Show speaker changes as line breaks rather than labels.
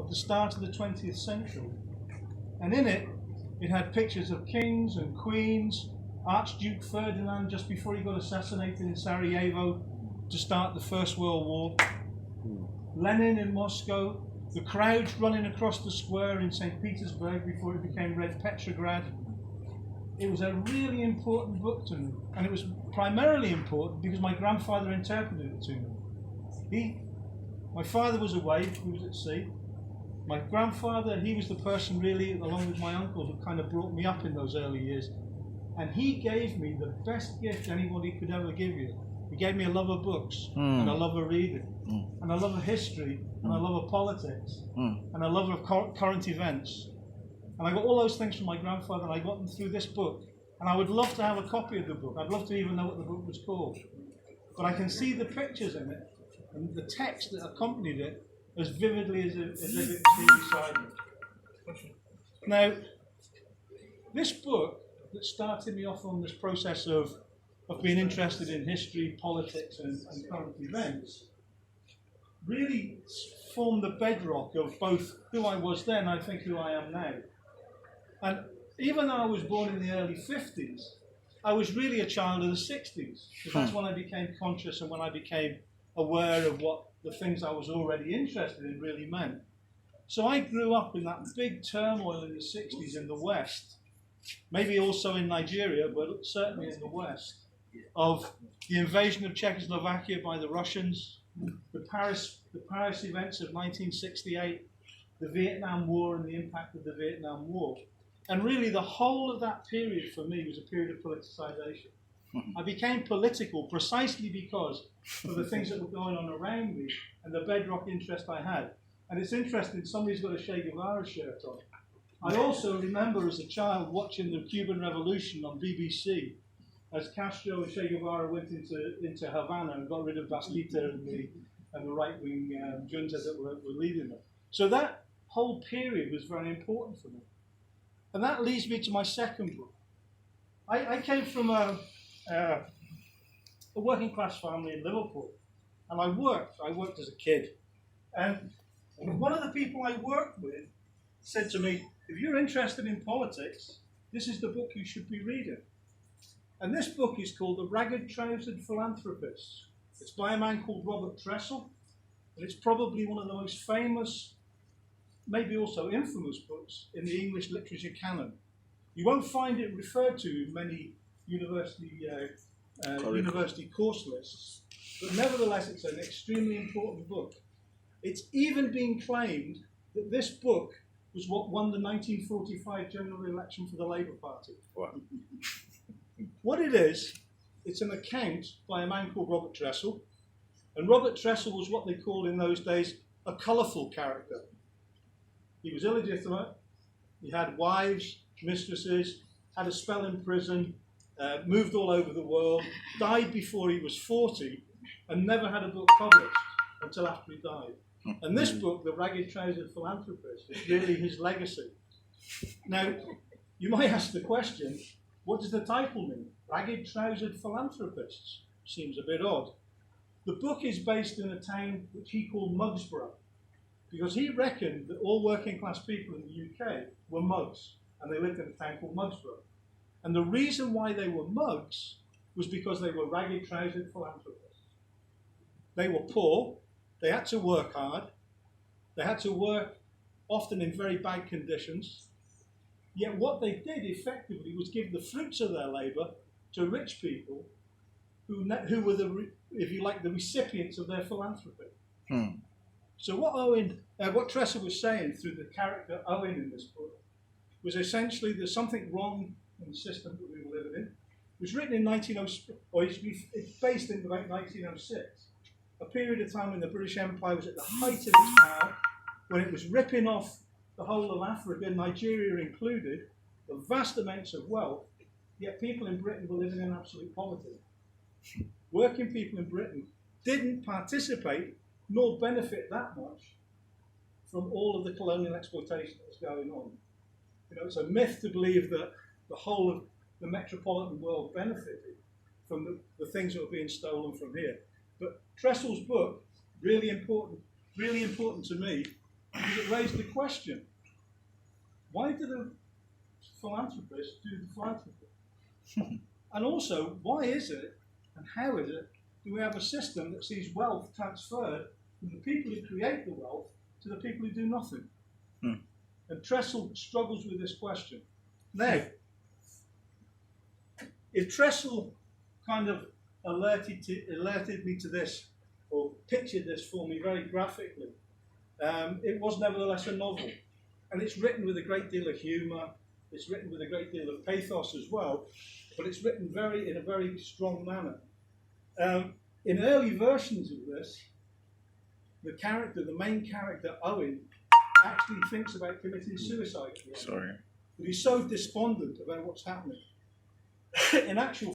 of the start of the 20th century. And in it, it had pictures of kings and queens, Archduke Ferdinand just before he got assassinated in Sarajevo to start the First World War, Lenin in Moscow, the crowds running across the square in St. Petersburg before it became Red Petrograd. It was a really important book to me, and it was primarily important because my grandfather interpreted it to me. My father was away, he was at sea. My grandfather, he was the person really, along with my uncle, who kind of brought me up in those early years. And he gave me the best gift anybody could ever give you. He gave me a love of books, and a love of reading, and a love of history, and a love of politics, and a love of current events. And I got all those things from my grandfather, and I got them through this book. And I would love to have a copy of the book. I'd love to even know what the book was called. But I can see the pictures in it, and the text that accompanied it, as vividly as if it's here beside me. Now, this book that started me off on this process of being interested in history, politics, and current events, really formed the bedrock of both who I was then, I think who I am now. And even though I was born in the early 50s, I was really a child of the 60s, because that's when I became conscious and when I became aware of what the things I was already interested in really meant. So I grew up in that big turmoil in the 60s in the West, maybe also in Nigeria, but certainly in the West, of the invasion of Czechoslovakia by the Russians, the Paris events of 1968, the Vietnam War and the impact of the Vietnam War. And really the whole of that period for me was a period of politicization. I became political precisely because of the things that were going on around me and the bedrock interest I had. And it's interesting, somebody's got a Che Guevara shirt on. I also remember as a child watching the Cuban Revolution on BBC as Castro and Che Guevara went into Havana and got rid of Bastita and the right-wing junta that were leading them. So that whole period was very important for me. And that leads me to my second book. I came from a working class family in Liverpool, and I worked as a kid. And one of the people I worked with said to me, if you're interested in politics, this is the book you should be reading. And this book is called The Ragged Trousered Philanthropist. It's by a man called Robert Tressel, and it's probably one of the most famous, maybe also infamous books in the English literature canon. You won't find it referred to in many university course lists, but nevertheless it's an extremely important book. It's even been claimed that this book was what won the 1945 general election for the Labour Party.
Wow.
What it is, it's an account by a man called Robert Tressel, and Robert Tressel was what they called in those days a colourful character. He was illegitimate, he had wives, mistresses, had a spell in prison, moved all over the world, died before he was 40, and never had a book published until after he died. And this book, The Ragged Trousered Philanthropist, is really his legacy. Now, you might ask the question, what does the title mean? Ragged Trousered Philanthropists? Seems a bit odd. The book is based in a town which he called Mugsborough, because he reckoned that all working class people in the UK were mugs, and they lived in a town called Mugsborough. And the reason why they were mugs was because they were ragged trousered philanthropists. They were poor, they had to work hard, they had to work often in very bad conditions, yet what they did effectively was give the fruits of their labour to rich people who were if you like, the recipients of their philanthropy. So what Tressel was saying through the character Owen in this book was essentially there's something wrong in the system that we were living in. It was written in 1906, or it's based in about 1906, a period of time when the British Empire was at the height of its power, when it was ripping off the whole of Africa, Nigeria included, the vast amounts of wealth, yet people in Britain were living in absolute poverty. Working people in Britain didn't participate nor benefit that much from all of the colonial exploitation that was going on. You know, it's a myth to believe that the whole of the metropolitan world benefited from the things that were being stolen from here. But Tressel's book, really important to me, because it raised the question, why do the philanthropists do the philanthropy? And also, why is it, and how is it, do we have a system that sees wealth transferred from the people who create the wealth to the people who do nothing? And Trestle struggles with this question. Now, if Trestle kind of alerted me to this, or pictured this for me very graphically, it was nevertheless a novel. And it's written with a great deal of humour, it's written with a great deal of pathos as well, but it's written in a very strong manner. In early versions of this, the main character, Owen, actually thinks about committing suicide.
Sorry.
But he's so despondent about what's happening. In actual